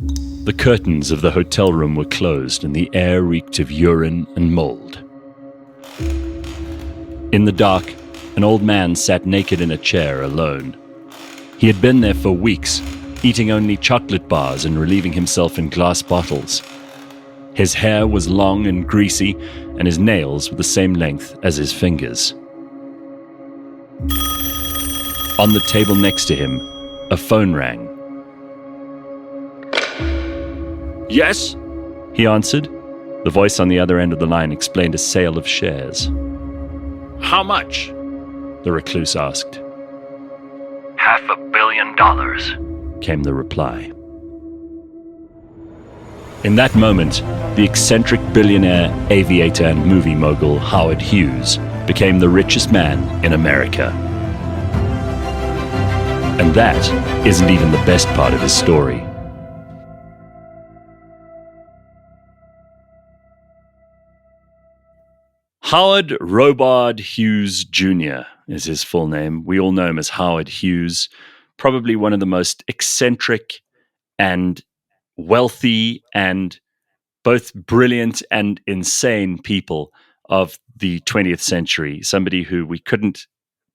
The curtains of the hotel room were closed and the air reeked of urine and mold. In the dark, an old man sat naked in a chair alone. He had been there for weeks, eating only chocolate bars and relieving himself in glass bottles. His hair was long and greasy, and his nails were the same length as his fingers. On the table next to him, a phone rang. "Yes?" he answered. The voice on the other end of the line explained a sale of shares. "How much?" the recluse asked. $500 million, came the reply. In that moment, the eccentric billionaire, aviator, and movie mogul Howard Hughes became the richest man in America. And that isn't even the best part of his story. Howard Robard Hughes Jr. is his full name. We all know him as Howard Hughes, probably one of the most eccentric and wealthy and both brilliant and insane people of the 20th century, somebody who we couldn't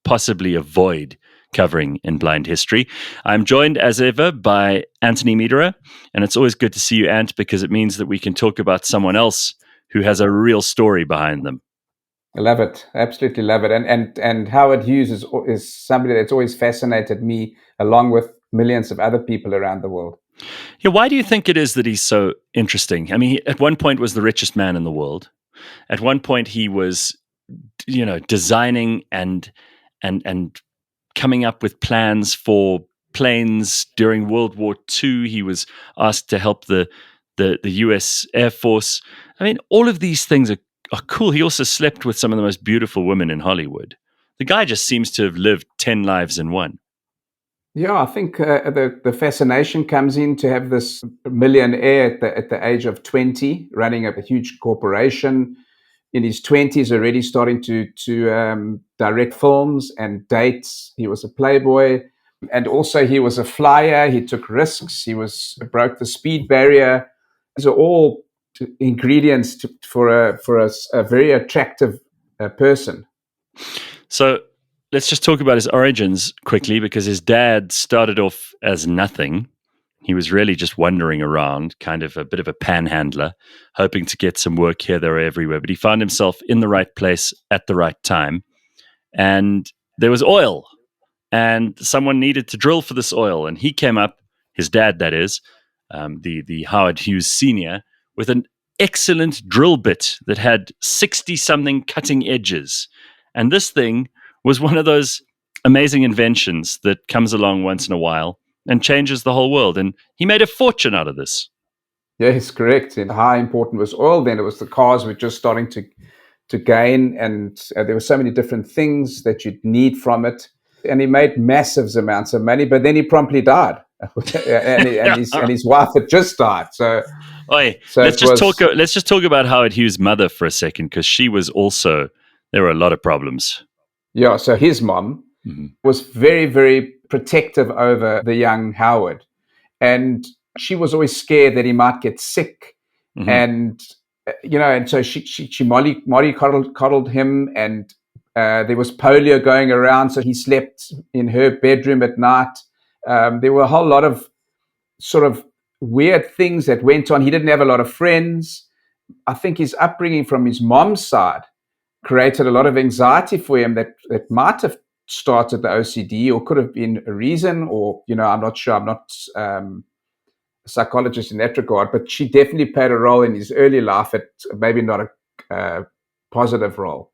possibly avoid covering in Blind History. I'm joined as ever by Anthony Mederer, and it's always good to see you, Ant, because it means that we can talk about someone else who has a real story behind them. I love it. Absolutely love it. And Howard Hughes is somebody that's always fascinated me, along with millions of other people around the world. Yeah, why do you think it is that he's so interesting? I mean, he, at one point was the richest man in the world. At one point he was, designing and coming up with plans for planes during World War II. He was asked to help the US Air Force. I mean, all of these things are cool. He also slept with some of the most beautiful women in Hollywood. The guy just seems to have lived 10 lives in one. Yeah, I think the fascination comes in to have this millionaire at the age of 20, running a huge corporation. In his 20s, already starting to direct films and dates. He was a playboy, and also he was a flyer. He took risks. He broke the speed barrier. These are all ingredients for a very attractive person. So let's just talk about his origins quickly, because his dad started off as nothing. He was really just wandering around, kind of a bit of a panhandler, hoping to get some work here, there, or everywhere. But he found himself in the right place at the right time. And there was oil, and someone needed to drill for this oil. And he came up, his dad, that is, the Howard Hughes Sr., with an excellent drill bit that had 60-something cutting edges. And this thing was one of those amazing inventions that comes along once in a while and changes the whole world. And he made a fortune out of this. Yes, correct. And how important was oil then? It was the cars were just starting to gain, and there were so many different things that you'd need from it. And he made massive amounts of money, but then he promptly died. and his wife had just died. Let's just talk about Howard Hughes' mother for a second, because she was also, there were a lot of problems. Yeah, so his mom was very, very protective over the young Howard. And she was always scared that he might get sick. Mm-hmm. And so she Molly coddled him, and there was polio going around. So he slept in her bedroom at night. There were a whole lot of sort of weird things that went on. He didn't have a lot of friends. I think his upbringing from his mom's side created a lot of anxiety for him that might have started the OCD, or could have been a reason, or, I'm not sure. I'm not a psychologist in that regard, but she definitely played a role in his early life, at maybe not a positive role.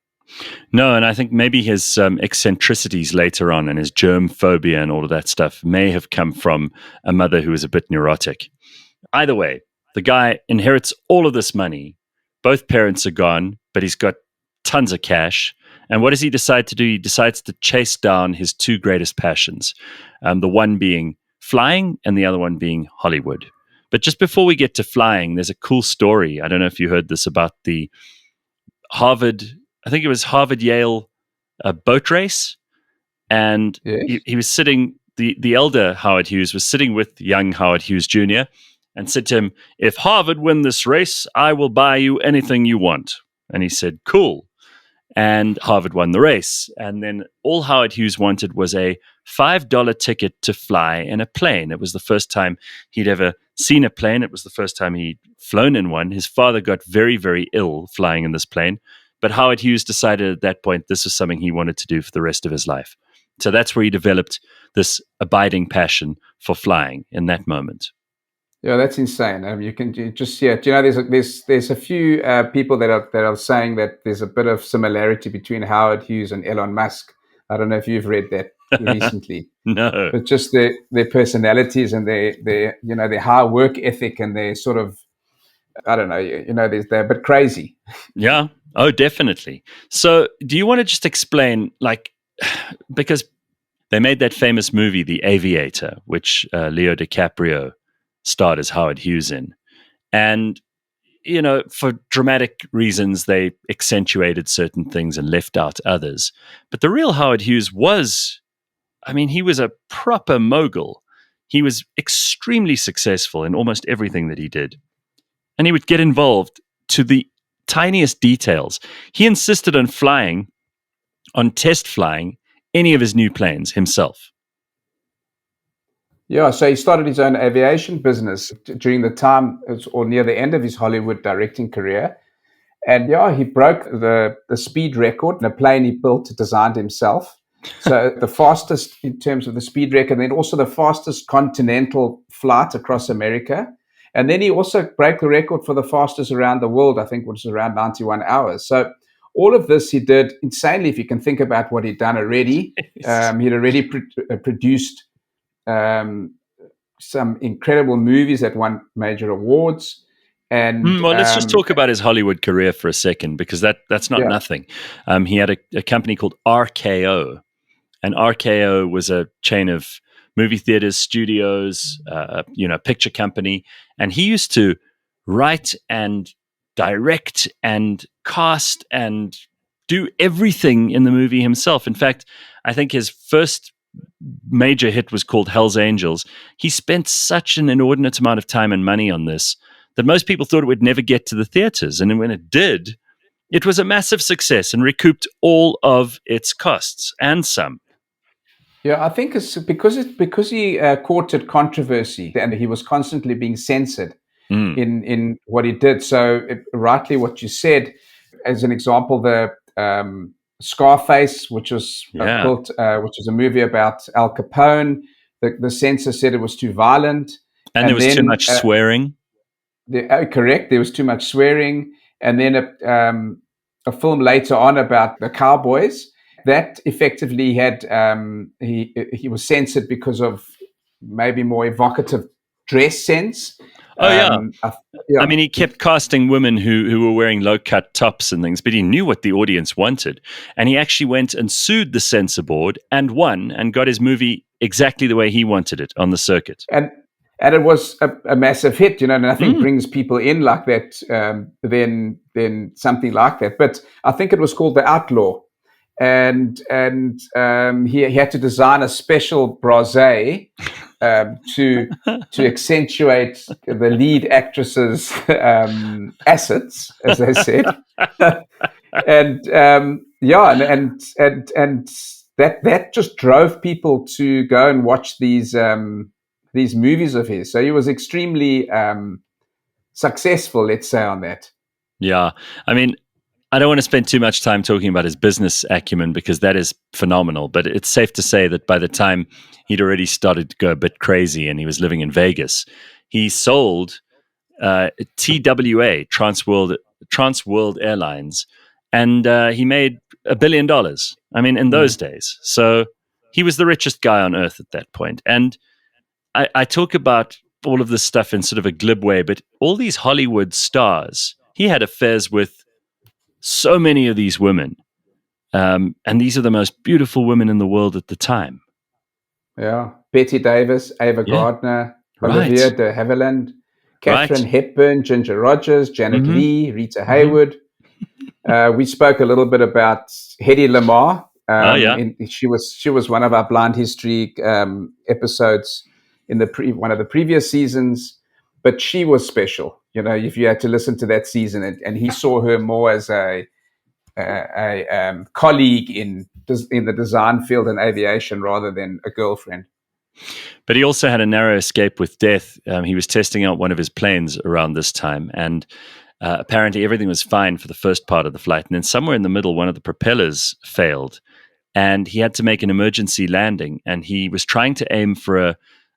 No, and I think maybe his eccentricities later on and his germ phobia and all of that stuff may have come from a mother who was a bit neurotic. Either way, the guy inherits all of this money. Both parents are gone, but he's got tons of cash. And what does he decide to do? He decides to chase down his two greatest passions, the one being flying and the other one being Hollywood. But just before we get to flying, there's a cool story. I don't know if you heard this about the Harvard-Yale boat race. And yes. he was sitting, the elder Howard Hughes was sitting with young Howard Hughes Jr., and said to him, "If Harvard win this race, I will buy you anything you want." And he said, "Cool." And Harvard won the race. And then all Howard Hughes wanted was a $5 ticket to fly in a plane. It was the first time he'd ever seen a plane. It was the first time he'd flown in one. His father got very, very ill flying in this plane. But Howard Hughes decided at that point this was something he wanted to do for the rest of his life. So that's where he developed this abiding passion for flying in that moment. Yeah, that's insane. There's a few people that are saying that there's a bit of similarity between Howard Hughes and Elon Musk. I don't know if you've read that recently. No, but just their personalities and their high work ethic and their sort of, I don't know, they're a bit crazy. Yeah. Oh, definitely. So, do you want to just explain, because they made that famous movie, The Aviator, which Leo DiCaprio starred as Howard Hughes in. And, for dramatic reasons, they accentuated certain things and left out others. But the real Howard Hughes he was a proper mogul. He was extremely successful in almost everything that he did. And he would get involved to the tiniest details. He insisted on test flying any of his new planes himself. Yeah, so he started his own aviation business during the time or near the end of his Hollywood directing career. And yeah, he broke the speed record in a plane he designed himself. So the fastest in terms of the speed record, and then also the fastest continental flight across America. And then he also broke the record for the fastest around the world, I think, which was around 91 hours. So all of this he did insanely, if you can think about what he'd done already. He'd already produced some incredible movies that won major awards. And let's just talk about his Hollywood career for a second, because that's not nothing. He had a company called RKO, and RKO was a chain of movie theaters, studios, picture company, and he used to write and direct and cast and do everything in the movie himself. In fact, I think his first major hit was called Hell's Angels. He spent such an inordinate amount of time and money on this that most people thought it would never get to the theaters. And when it did, it was a massive success and recouped all of its costs and some. Yeah, I think it's because he courted controversy and he was constantly being censored in what he did. So rightly what you said, as an example, the Scarface, which was built, which was a movie about Al Capone. The censor said it was too violent, and there was too much swearing. Correct, there was too much swearing, and then a film later on about the cowboys that effectively had he was censored because of maybe more evocative dress sense. I mean, he kept casting women who were wearing low-cut tops and things, but he knew what the audience wanted. And he actually went and sued the censor board and won and got his movie exactly the way he wanted it on the circuit. And it was a massive hit, nothing brings people in like that than something like that. But I think it was called The Outlaw. And he had to design a special brasé to accentuate the lead actress's assets, as they said, and that just drove people to go and watch these movies of his. So he was extremely successful, let's say, on that. Yeah, I mean, I don't want to spend too much time talking about his business acumen because that is phenomenal, but it's safe to say that by the time he'd already started to go a bit crazy and he was living in Vegas, he sold TWA, Trans World Airlines, and he made $1 billion. I mean, in those days. So he was the richest guy on earth at that point. And I talk about all of this stuff in sort of a glib way, but all these Hollywood stars, he had affairs with so many of these women. And these are the most beautiful women in the world at the time. Yeah. Betty Davis, Ava Gardner, Olivia de Havilland, Katharine Hepburn, Ginger Rogers, Janet Leigh, Rita Hayworth. We spoke a little bit about Hedy Lamarr. She was one of our Blind History episodes in one of the previous seasons. but she was special. If you had to listen to that season, and he saw her more as a colleague in the design field and aviation rather than a girlfriend. But he also had a narrow escape with death. He was testing out one of his planes around this time, and apparently everything was fine for the first part of the flight. And then somewhere in the middle, one of the propellers failed, and he had to make an emergency landing. And he was trying to aim for a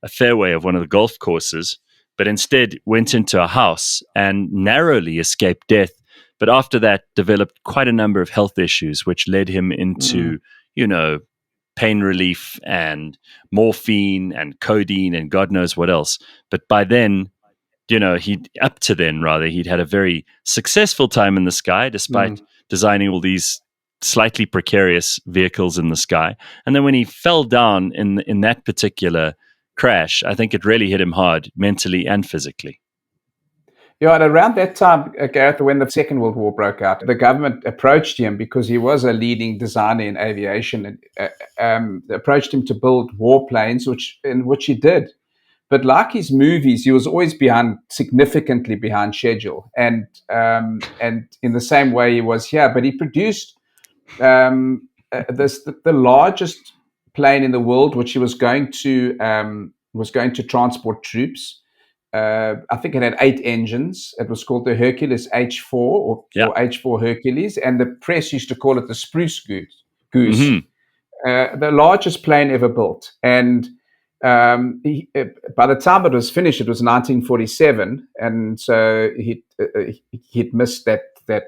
fairway of one of the golf courses, but instead went into a house and narrowly escaped death. But after that, developed quite a number of health issues, which led him into, pain relief and morphine and codeine and God knows what else. But by then, he'd had a very successful time in the sky, despite designing all these slightly precarious vehicles in the sky. And then when he fell down in that particular crash, I think it really hit him hard mentally and physically. Yeah, and around that time, Gareth, when the Second World War broke out, the government approached him because he was a leading designer in aviation, and approached him to build warplanes, which he did. But like his movies, he was always significantly behind schedule, and in the same way he was here. But he produced the largest plane in the world, which he was going to transport troops. I think it had 8 engines. It was called the Hercules H4 or H4 Hercules, and the press used to call it the Spruce Goose. The largest plane ever built. And by the time it was finished, it was 1947, and so he'd missed the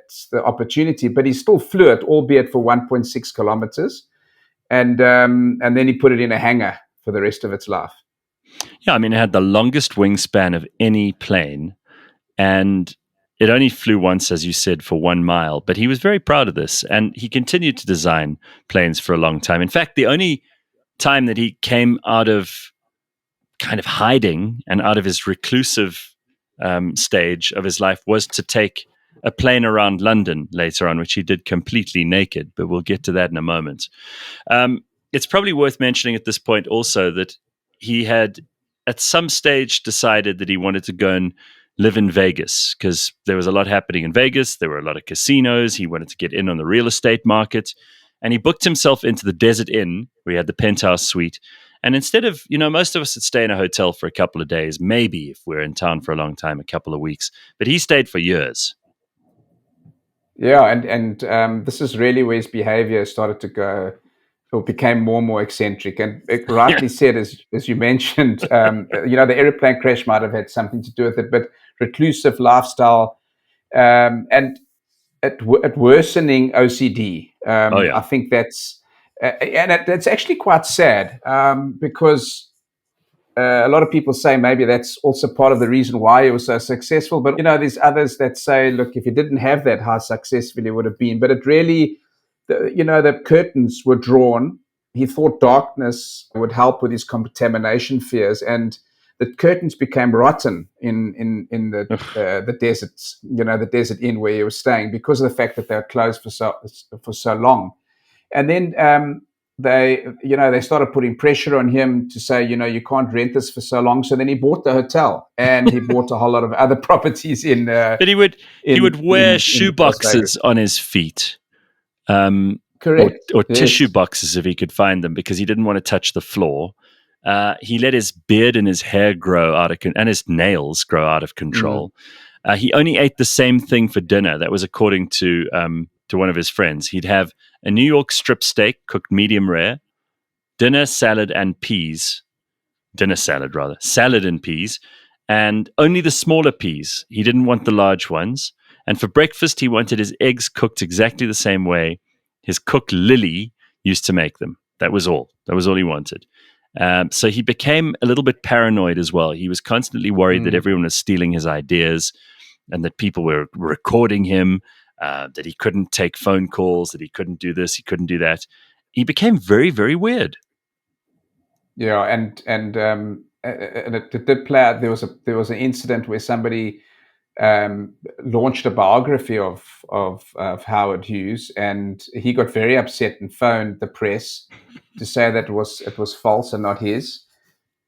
opportunity. But he still flew it, albeit for 1.6 kilometers, and then he put it in a hangar for the rest of its life. Yeah, I mean, it had the longest wingspan of any plane, and it only flew once, as you said, for 1 mile. But he was very proud of this, and he continued to design planes for a long time. In fact, the only time that he came out of kind of hiding and out of his reclusive stage of his life was to take a plane around London later on, which he did completely naked. But we'll get to that in a moment. It's probably worth mentioning at this point also that he had at some stage decided that he wanted to go and live in Vegas because there was a lot happening in Vegas. There were a lot of casinos. He wanted to get in on the real estate market, and he booked himself into the Desert Inn where he had the penthouse suite. And instead of, most of us would stay in a hotel for a couple of days, maybe if we're in town for a long time, a couple of weeks, but he stayed for years. Yeah. And this is really where his behavior started to go, or became more and more eccentric. And it rightly said, as you mentioned, the airplane crash might have had something to do with it, but reclusive lifestyle, and at worsening OCD. I think that's, that's actually quite sad, because a lot of people say maybe that's also part of the reason why he was so successful. But, there's others that say, look, if he didn't have that, how successful he would have been. But it really, the curtains were drawn. He thought darkness would help with his contamination fears, and the curtains became rotten in the deserts, the Desert Inn where he was staying, because of the fact that they were closed for so long. And then they started putting pressure on him to say, you can't rent this for so long. So then he bought the hotel, and he bought a whole lot of other properties in. But he would wear shoe boxes on his feet. Correct. Or tissue boxes if he could find them, because he didn't want to touch the floor. He let his beard and his hair grow and his nails grow out of control. He only ate the same thing for dinner. That was according to one of his friends. He'd have a New York strip steak cooked medium rare, salad and peas, and only the smaller peas. He didn't want the large ones. And for breakfast, he wanted his eggs cooked exactly the same way his cook Lily used to make them. That was all. That was all he wanted. So he became a little bit paranoid as well. He was constantly worried that everyone was stealing his ideas, and that people were recording him, that he couldn't take phone calls, that he couldn't do this, he couldn't do that. He became very, very weird. Yeah, and it did play out. There was an incident where somebody launched a biography of Howard Hughes, and he got very upset and phoned the press to say that it was false and not his.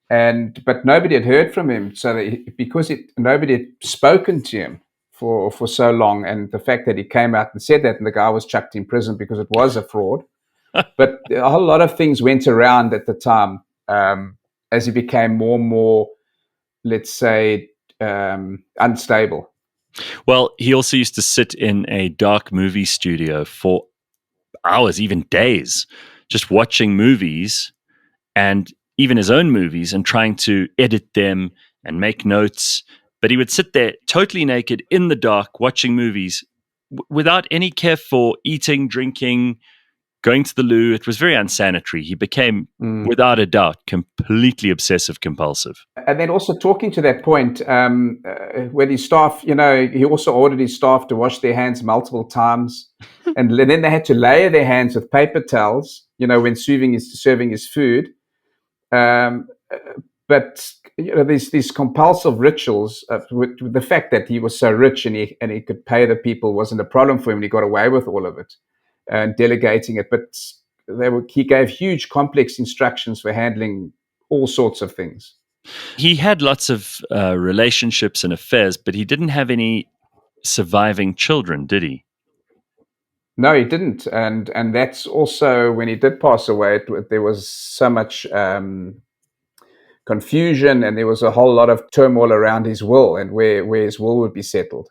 but nobody had heard from him. So because nobody had spoken to him for so long, and the fact that he came out and said that, and the guy was chucked in prison because it was a fraud. But a whole lot of things went around at the time as he became more and more, let's say, unstable. Well, he also used to sit in a dark movie studio for hours, even days, just watching movies and even his own movies and trying to edit them and make notes. But he would sit there totally naked in the dark watching movies without any care for eating, drinking, going to the loo. It was very unsanitary. He became, without a doubt, completely obsessive compulsive. And then also talking to that point, when his staff, he also ordered his staff to wash their hands multiple times. And then they had to layer their hands with paper towels, when serving his food. But these compulsive rituals, with the fact that he was so rich and he could pay the people wasn't a problem for him. And he got away with all of it and delegating it. But he gave huge complex instructions for handling all sorts of things. He had lots of relationships and affairs, but he didn't have any surviving children, did he? No, he didn't. And that's also when he did pass away, there was so much confusion, and there was a whole lot of turmoil around his will and where his will would be settled.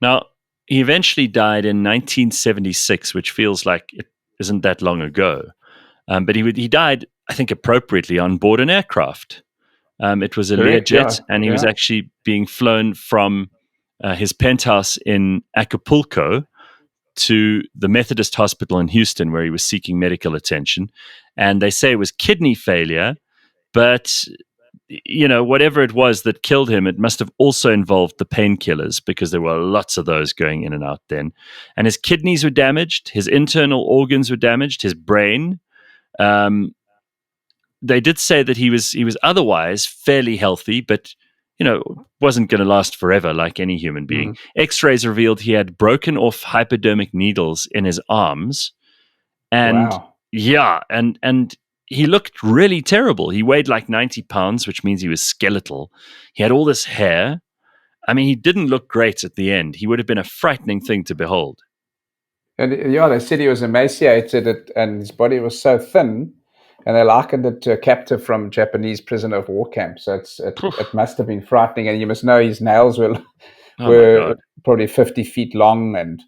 Now, he eventually died in 1976, which feels like it isn't that long ago. But he died, I think, appropriately on board an aircraft. It was a Learjet, and he was actually being flown from his penthouse in Acapulco to the Methodist Hospital in Houston, where he was seeking medical attention. And they say it was kidney failure, but whatever it was that killed him, it must have also involved the painkillers, because there were lots of those going in and out then. And his kidneys were damaged, his internal organs were damaged, his brain. They did say that he was otherwise fairly healthy, but wasn't going to last forever like any human being. X-rays revealed he had broken off hypodermic needles in his arms, and and he looked really terrible. He weighed like 90 pounds, which means he was skeletal. He had all this hair. I mean, he didn't look great at the end. He would have been a frightening thing to behold. And they said he was emaciated and his body was so thin, and they likened it to a captive from Japanese prisoner of war camp. So it must have been frightening. And you must know his nails were probably 50 feet long. And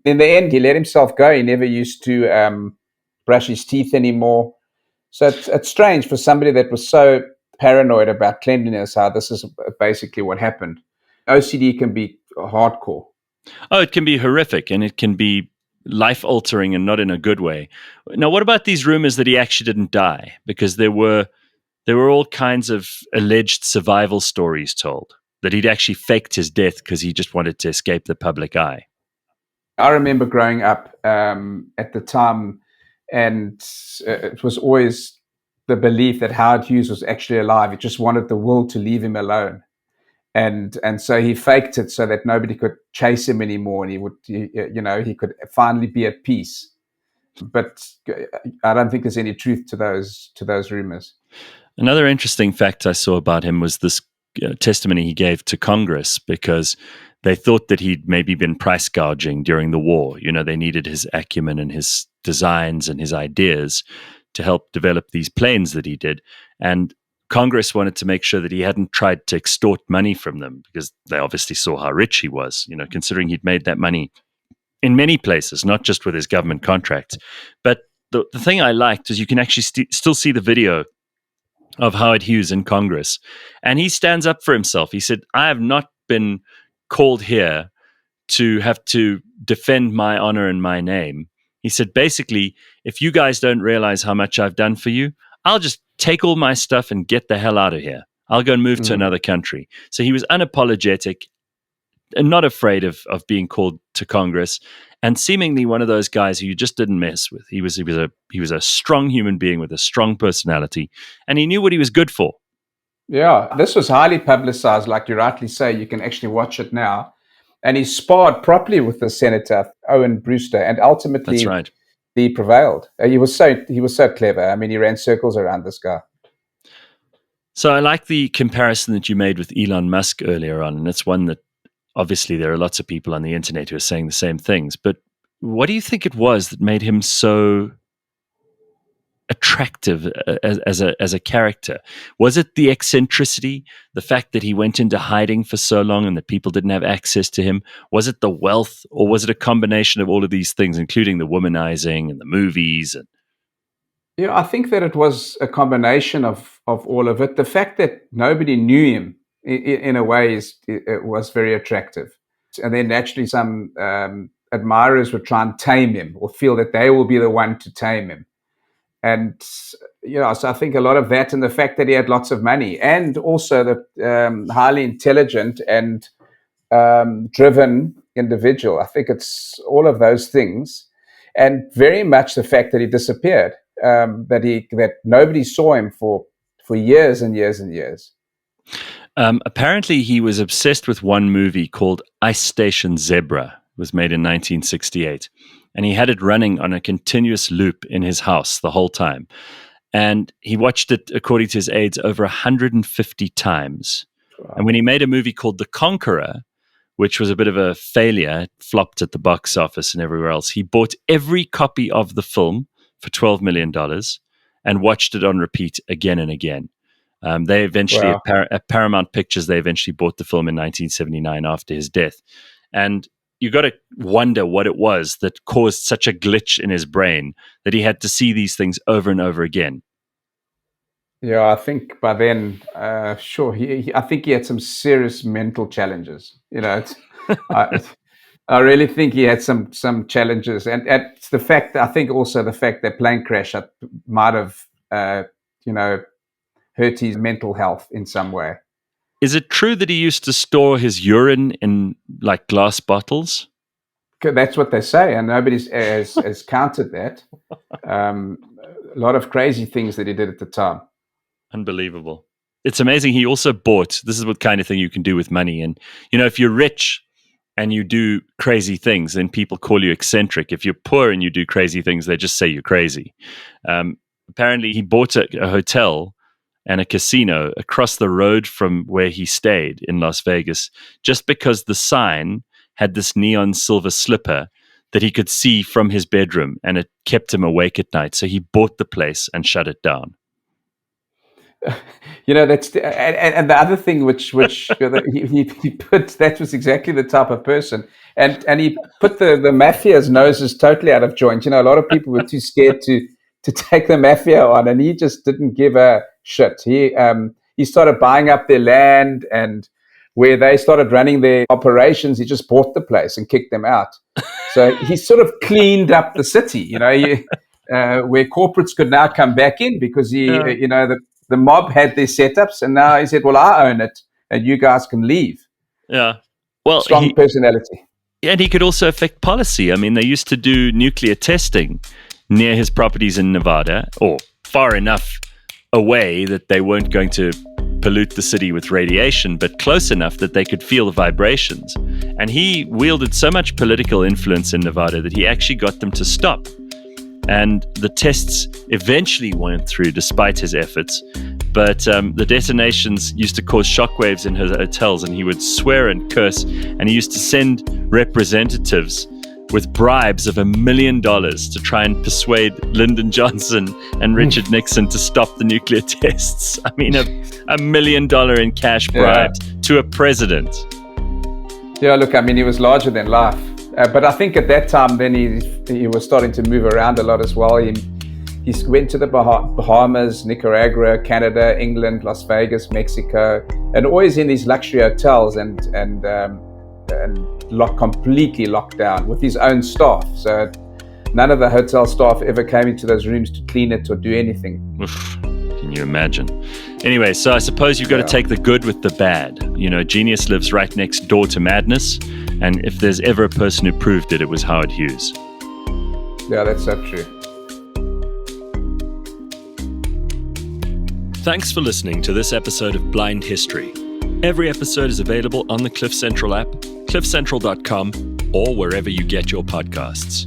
in the end, he let himself go. He never used to brush his teeth anymore. So it's strange for somebody that was so paranoid about cleanliness, how this is basically what happened. OCD can be hardcore. Oh, it can be horrific, and it can be life-altering, and not in a good way. Now, what about these rumors that he actually didn't die? Because there were all kinds of alleged survival stories told that he'd actually faked his death because he just wanted to escape the public eye. I remember growing up at the time, and it was always the belief that Howard Hughes was actually alive. He just wanted the world to leave him alone. And so he faked it so that nobody could chase him anymore, and he could finally be at peace. But I don't think there's any truth to those rumors. Another interesting fact I saw about him was this testimony he gave to Congress, because they thought that he'd maybe been price gouging during the war. They needed his acumen and his designs and his ideas to help develop these planes that he did. And Congress wanted to make sure that he hadn't tried to extort money from them, because they obviously saw how rich he was, considering he'd made that money in many places, not just with his government contracts. But the thing I liked is you can actually still see the video of Howard Hughes in Congress. And he stands up for himself. He said, I have not been called here to have to defend my honor and my name. He said, basically, if you guys don't realize how much I've done for you, I'll just take all my stuff and get the hell out of here. I'll go and move to another country. So he was unapologetic and not afraid of being called to Congress, and seemingly one of those guys who you just didn't mess with. He was a strong human being with a strong personality, and he knew what he was good for. Yeah, this was highly publicized, like you rightly say. You can actually watch it now. And he sparred properly with the Senator Owen Brewster, and ultimately That's right. He prevailed. He was so clever. I mean, he ran circles around this guy. So I like the comparison that you made with Elon Musk earlier on, and it's one that obviously there are lots of people on the internet who are saying the same things. But what do you think it was that made him so attractive as a character? Was it the eccentricity, the fact that he went into hiding for so long and that people didn't have access to him? Was it the wealth, or was it a combination of all of these things, including the womanizing and the movies? Yeah, I think that it was a combination of all of it. The fact that nobody knew him in a way it was very attractive. And then naturally some admirers would try and tame him or feel that they will be the one to tame him. And, so I think a lot of that, and the fact that he had lots of money, and also the highly intelligent and driven individual. I think it's all of those things, and very much the fact that he disappeared, that nobody saw him for years and years and years. Apparently, he was obsessed with one movie called Ice Station Zebra. It was made in 1968. And he had it running on a continuous loop in his house the whole time. And he watched it, according to his aides, over 150 times. Wow. And when he made a movie called The Conqueror, which was a bit of a failure, it flopped at the box office and everywhere else, he bought every copy of the film for $12 million and watched it on repeat again and again. They eventually, wow. at Paramount Pictures, they eventually bought the film in 1979 after his death. And you got to wonder what it was that caused such a glitch in his brain that he had to see these things over and over again. Yeah, I think by then, sure, I think he had some serious mental challenges. I really think he had some challenges, and it's the fact. I think also the fact that plane crash might have, hurt his mental health in some way. Is it true that he used to store his urine in like glass bottles? That's what they say, and nobody has counted that. A lot of crazy things that he did at the time. Unbelievable. It's amazing. He also bought, this is what kind of thing you can do with money. And, if you're rich and you do crazy things, then people call you eccentric. If you're poor and you do crazy things, they just say you're crazy. Apparently, he bought a hotel and a casino across the road from where he stayed in Las Vegas, just because the sign had this neon silver slipper that he could see from his bedroom, and it kept him awake at night. So he bought the place and shut it down. That's and the other thing which he put, that was exactly the type of person, and he put the mafia's noses totally out of joint. A lot of people were too scared to take the mafia on, and he just didn't give a shit. He started buying up their land, and where they started running their operations, he just bought the place and kicked them out. So he sort of cleaned up the city, where corporates could now come back in because the mob had their setups, and now he said, well, I own it and you guys can leave. Yeah. Well, strong personality. And he could also affect policy. I mean, they used to do nuclear testing near his properties in Nevada, or far enough away that they weren't going to pollute the city with radiation, but close enough that they could feel the vibrations. And he wielded so much political influence in Nevada that he actually got them to stop. And the tests eventually went through despite his efforts. But the detonations used to cause shockwaves in his hotels, and he would swear and curse. And he used to send representatives with bribes of $1 million to try and persuade Lyndon Johnson and Richard Nixon to stop the nuclear tests. I mean, $1 million in cash bribes to a president. Yeah, look, I mean, he was larger than life. But I think at that time, then he was starting to move around a lot as well. He went to the Bahamas, Nicaragua, Canada, England, Las Vegas, Mexico, and always in these luxury hotels and completely locked down with his own staff. So none of the hotel staff ever came into those rooms to clean it or do anything. Oof, can you imagine? Anyway, so I suppose you've got to take the good with the bad. Genius lives right next door to madness. And if there's ever a person who proved it, it was Howard Hughes. Yeah, that's so true. Thanks for listening to this episode of Blind History. Every episode is available on the Cliff Central app, cliffcentral.com, or wherever you get your podcasts.